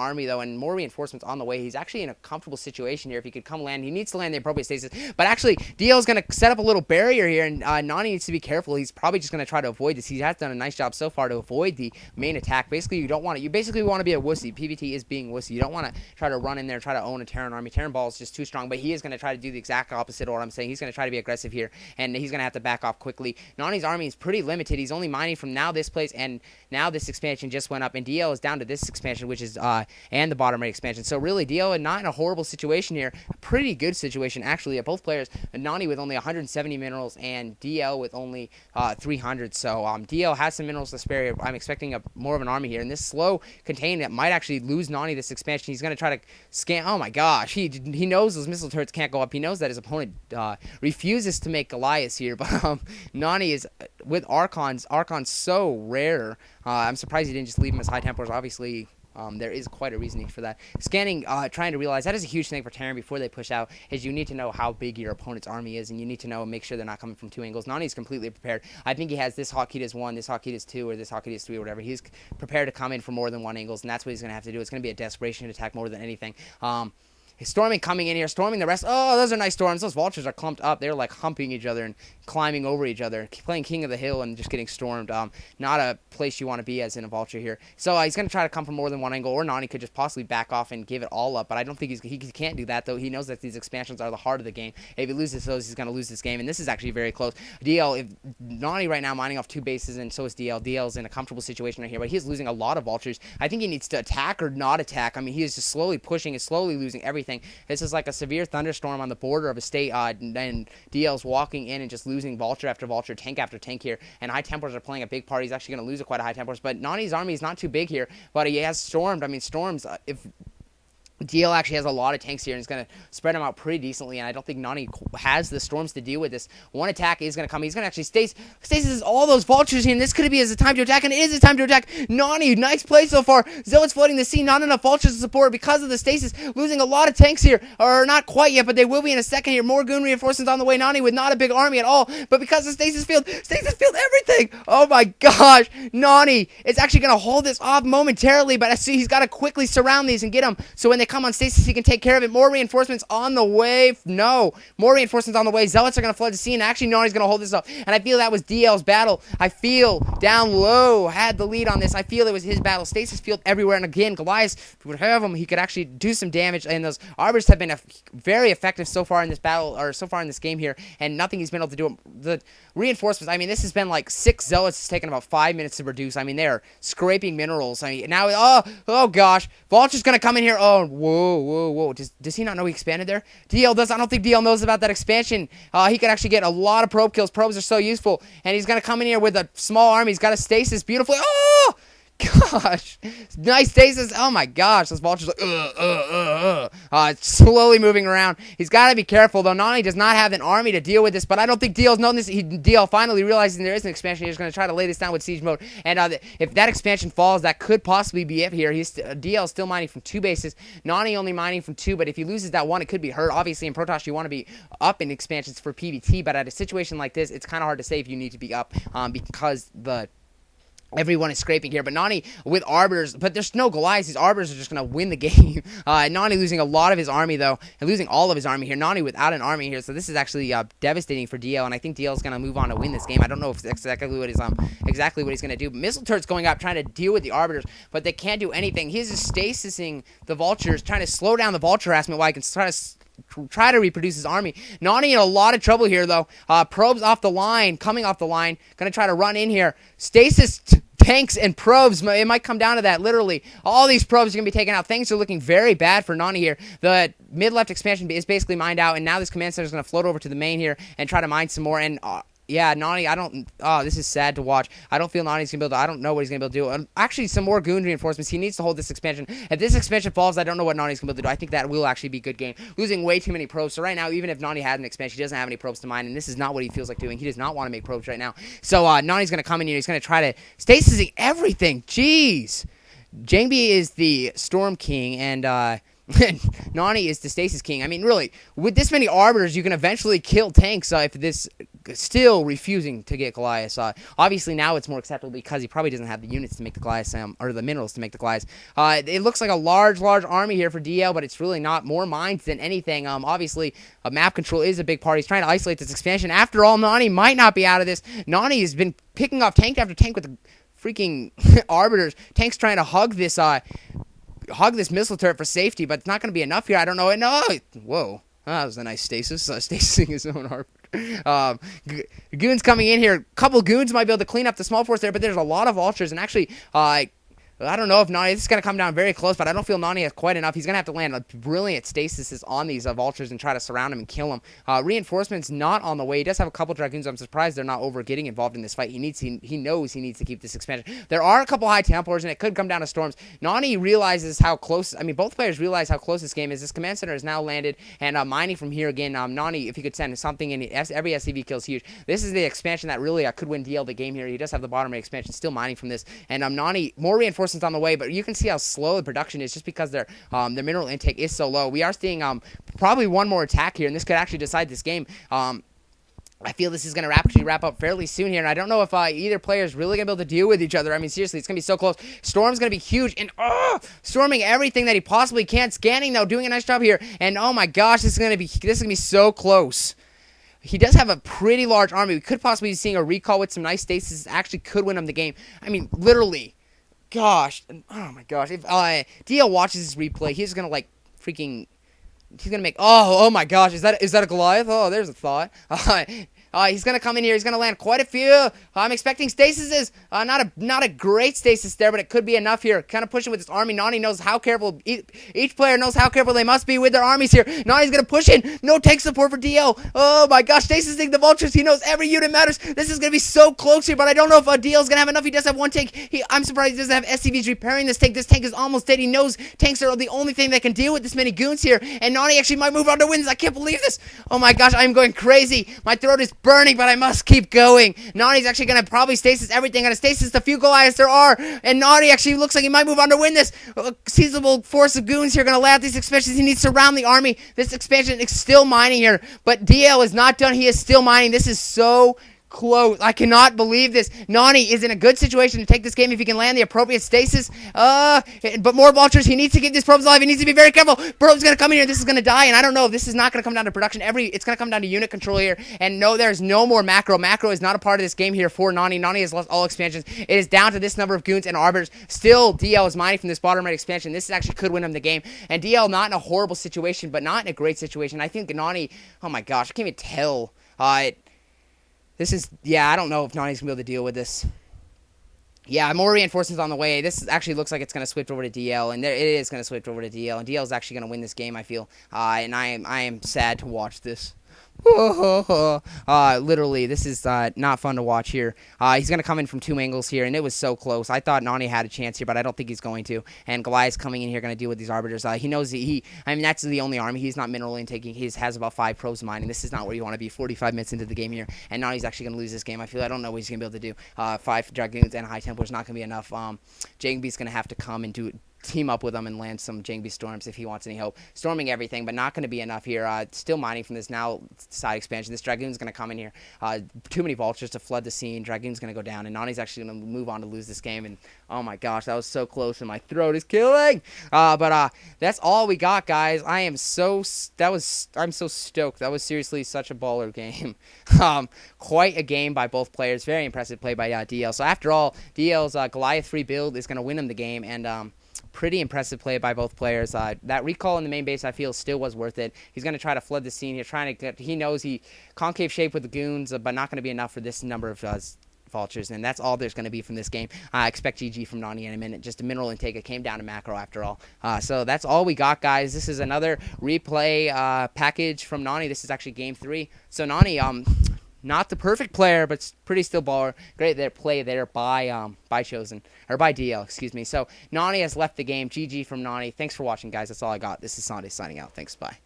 army though, and more reinforcements on the way. He's actually in a comfortable situation here. If he could come land, he needs to land the appropriate stasis. But actually, DL is going to set up a little barrier here, and Nony needs to be careful. He's probably just going to try to avoid this. He has done a nice job so far to avoid the main attack. Basically, you don't want it. You basically want to be a wussy. PvT is being wussy. You don't want to try to run in there and try to own a Terran army. Terran ball is just too strong, but he is going to try to do the exact opposite of what I'm saying. He's going to try to be aggressive here, and he's going to have to back off quickly. Nony's army is pretty limited. He's only mining from now this place, and now this expansion just went up, and DL is down to this expansion, which is and the bottom right expansion. So really, DL not in a horrible situation here. A pretty good situation actually at both players. Nony with only 170 minerals and DL with only 300. So DL has some minerals to spare. I'm expecting more of an army here, and this slow containment might actually lose Nony this expansion. He's going to try to scan. Oh my gosh, he knows those missile turrets can't go up. He knows that his opponent refuses to make Goliaths here, but Nony is with Archons. Archons so rare. I'm surprised he didn't just leave him as High Templars. Obviously, there is quite a reasoning for that. Scanning, trying to realize that is a huge thing for Terran before they push out, is you need to know how big your opponent's army is, and you need to know and make sure they're not coming from two angles. Nony's completely prepared. I think he has this hotkey as 1, this hotkey as 2, or this hotkey as 3, or whatever. He's prepared to come in for more than one angles, and that's what he's going to have to do. It's going to be a desperation attack more than anything. Storming coming in here, storming the rest. Oh, those are nice storms. Those vultures are clumped up. They're like humping each other and climbing over each other, playing King of the Hill and just getting stormed. Not a place you want to be as in a vulture here. So he's going to try to come from more than one angle, or Nony could just possibly back off and give it all up. But I don't think he can't do that, though. He knows that these expansions are the heart of the game. If he loses those, he's going to lose this game. And this is actually very close. DL, if Nony right now mining off 2 bases, and so is DL. DL's in a comfortable situation right here, but he's losing a lot of vultures. I think he needs to attack or not attack. I mean, he is just slowly pushing and slowly losing everything. This is like a severe thunderstorm on the border of a state, and DL's walking in and just losing vulture after vulture, tank after tank here, and High Templars are playing a big part. He's actually going to lose quite a High Templars, but Nony's army is not too big here, but he has stormed. I mean, storms, if DL actually has a lot of tanks here and is going to spread them out pretty decently, and I don't think Nony has the storms to deal with this. One attack is going to come. He's going to actually stasis all those vultures here, and this could be his time to attack, and it is his time to attack. Nony, nice play so far. Zealot's floating the scene, not enough vultures to support because of the stasis, losing a lot of tanks here, or not quite yet, but they will be in a second here. More goon reinforcements on the way. Nony with not a big army at all, but because of stasis field everything. Oh my gosh, Nony is actually going to hold this off momentarily, but I see he's got to quickly surround these and get them, so when they come on stasis, he can take care of it. More reinforcements on the way. No. More reinforcements on the way. Zealots are going to flood the scene. Actually, Nony's going to hold this up. And I feel that was DL's battle. I feel down low had the lead on this. I feel it was his battle. Stasis field everywhere. And again, Goliath would have him. He could actually do some damage. And those Arbors have been very effective so far in this battle, or so far in this game here. And nothing he's been able to do. The reinforcements, I mean, this has been like 6 Zealots. It's taken about 5 minutes to reduce. I mean, they're scraping minerals. I mean, now, oh gosh. Vulture's going to come in here. Oh, whoa. Does he not know he expanded there? DL does. I don't think DL knows about that expansion. He could actually get a lot of probe kills. Probes are so useful. And he's going to come in here with a small army. He's got a stasis beautifully. Oh! Gosh, nice stasis. Oh my gosh, those vultures like slowly moving around. He's got to be careful though. Nony does not have an army to deal with this, but I don't think DL's known this. DL finally realizing there is an expansion. He's going to try to lay this down with siege mode, and if that expansion falls, that could possibly be it here. DL still mining from 2 bases. Nony only mining from 2, but if he loses that one, it could be hurt. Obviously, in Protoss, you want to be up in expansions for PvT, but at a situation like this, it's kind of hard to say if you need to be up because everyone is scraping here, but Nony with Arbiters, but there's no Goliaths. These Arbiters are just going to win the game. Nony losing a lot of his army, though, and losing all of his army here. Nony without an army here, so this is actually devastating for DL, and I think DL is going to move on to win this game. I don't know if it's exactly what he's going to do. Missile turrets going up, trying to deal with the Arbiters, but they can't do anything. He's just stasising the Vultures, trying to slow down the Vulture harassment while he can try to reproduce his army. Nony in a lot of trouble here, though. Probes off the line, coming off the line, going to try to run in here. Stasis tanks and probes, it might come down to that, literally. All these probes are going to be taken out. Things are looking very bad for Nony here. The mid-left expansion is basically mined out, and now this command center is going to float over to the main here and try to mine some more, and yeah, Nony, this is sad to watch. I don't feel Nony's going to be able to, I don't know what he's going to be able to do. Actually, some more goon reinforcements. He needs to hold this expansion. If this expansion falls, I don't know what Nony's going to be able to do. I think that will actually be a good game. Losing way too many probes. So right now, even if Nony had an expansion, he doesn't have any probes to mine, and this is not what he feels like doing. He does not want to make probes right now. So Nony's going to come in here. He's going to try to stasising everything. Jeez. Jangbi is the Storm King, and Nony is the Stasis King. I mean, really, with this many Arbiters, you can eventually kill tanks if this still refusing to get Goliath. Obviously now it's more acceptable because he probably doesn't have the units to make the Goliath, or the minerals to make the Goliath. It looks like a large army here for DL, but it's really not. More mines than anything. Obviously, map control is a big part. He's trying to isolate this expansion. After all, Nony might not be out of this. Nony has been picking off tank after tank with the freaking arbiters. Tank's trying to hug this missile turret for safety, but it's not going to be enough here. I don't know. No, whoa. That was a nice stasis. Stasising his own arbiter. Goons coming in here. A couple goons might be able to clean up the small force there, but there's a lot of vultures, and actually, I don't know if Nony, this is going to come down very close, but I don't feel Nony has quite enough. He's going to have to land a brilliant stasis on these vultures and try to surround him and kill him. Reinforcements not on the way. He does have a couple dragoons. I'm surprised they're not over getting involved in this fight. He knows he needs to keep this expansion. There are a couple high templars, and it could come down to storms. Nony realizes how close, both players realize how close this game is. This command center is now landed, and mining from here again. Nony, if he could send something in, every SCV kill is huge. This is the expansion that really could win DL the game here. He does have the bottom rate expansion, still mining from this. And Nony, more reinforcements on the way, but you can see how slow the production is just because their mineral intake is so low. We are seeing probably one more attack here, and this could actually decide this game. I feel this is going to actually wrap up fairly soon here, and I don't know if either player is really going to be able to deal with each other. Seriously, it's going to be so close. Storm's going to be huge, and storming everything that he possibly can. Scanning, though, doing a nice job here, and oh my gosh, this is going to be so close. He does have a pretty large army. We could possibly be seeing a recall with some nice stasis. Actually could win him the game. Literally. Gosh, oh my gosh, if DL watches this replay, he's gonna he's gonna make, oh my gosh, is that a Goliath? Oh, there's a thought. He's going to come in here. He's going to land quite a few. I'm expecting stasises. Not a great stasis there, but it could be enough here. Kind of pushing with this army. Nony knows how careful. Each player knows how careful they must be with their armies here. Nony's going to push in. No tank support for DL. Oh my gosh. Stasising the vultures. He knows every unit matters. This is going to be so close here, but I don't know if DL's going to have enough. He does have one tank. I'm surprised he doesn't have SCVs repairing this tank. This tank is almost dead. He knows tanks are the only thing that can deal with this many goons here. And Nony actually might move on to wins. I can't believe this. Oh my gosh. I'm going crazy. My throat is burning, but I must keep going. Nony's actually going to probably stasis everything. Going to stasis the few Goliaths there are. And Nony actually looks like he might move on to win this. A seasonable force of goons here going to lay out these expansions. He needs to surround the army. This expansion is still mining here. But DL is not done. He is still mining. This is so close. I cannot believe this. Nony is in a good situation to take this game if he can land the appropriate stasis. But more vultures. He needs to keep this probes alive. He needs to be very careful. Probe's going to come in here. This is going to die. And I don't know. This is not going to come down to production. It's going to come down to unit control here. And no, there's no more macro. Macro is not a part of this game here for Nony. Nony has lost all expansions. It is down to this number of goons and arbiters. Still, DL is mining from this bottom right expansion. This actually could win him the game. And DL not in a horrible situation, but not in a great situation. I think Nony, oh my gosh, I can't even tell. I don't know if Nony's going to be able to deal with this. Yeah, more reinforcements on the way. This actually looks like it's going to switch over to DL, and it is going to switch over to DL, and DL is actually going to win this game, I feel. And I am sad to watch this. Literally, this is not fun to watch here. He's going to come in from two angles here, and it was so close. I thought Nony had a chance here, but I don't think he's going to. And Goliath's coming in here, going to deal with these arbiters. He knows that's the only army. He's not mineral intaking. He has about 5 probes mining. This is not where you want to be 45 minutes into the game here. And Nony's actually going to lose this game. I don't know what he's going to be able to do. 5 Dragoons and High Templars not going to be enough. Jangby's going to have to come and team up with him and land some Jangby storms if he wants any hope. Storming everything, but not going to be enough here. Still mining from this now side expansion. This Dragoon's going to come in here. Too many vultures to flood the scene. Dragoon's going to go down, and Nony's actually going to move on to lose this game. And oh my gosh, that was so close, and my throat is killing. But that's all we got, guys. I'm so stoked. That was seriously such a baller game. Quite a game by both players. Very impressive play by DL. So after all, DL's Goliath 3 build is going to win him the game, and pretty impressive play by both players. That recall in the main base, I feel, still was worth it. He's going to try to flood the scene here. He knows concave shape with the goons, but not going to be enough for this number of vultures, and that's all there's going to be from this game. I expect GG from Nony in a minute. Just a mineral intake. It came down to macro after all. So that's all we got, guys. This is another replay package from Nony. This is actually game 3. So Nony, not the perfect player, but pretty still baller. Great play there by DL, excuse me. So Nony has left the game. GG from Nony. Thanks for watching, guys. That's all I got. This is Sunday signing out. Thanks. Bye.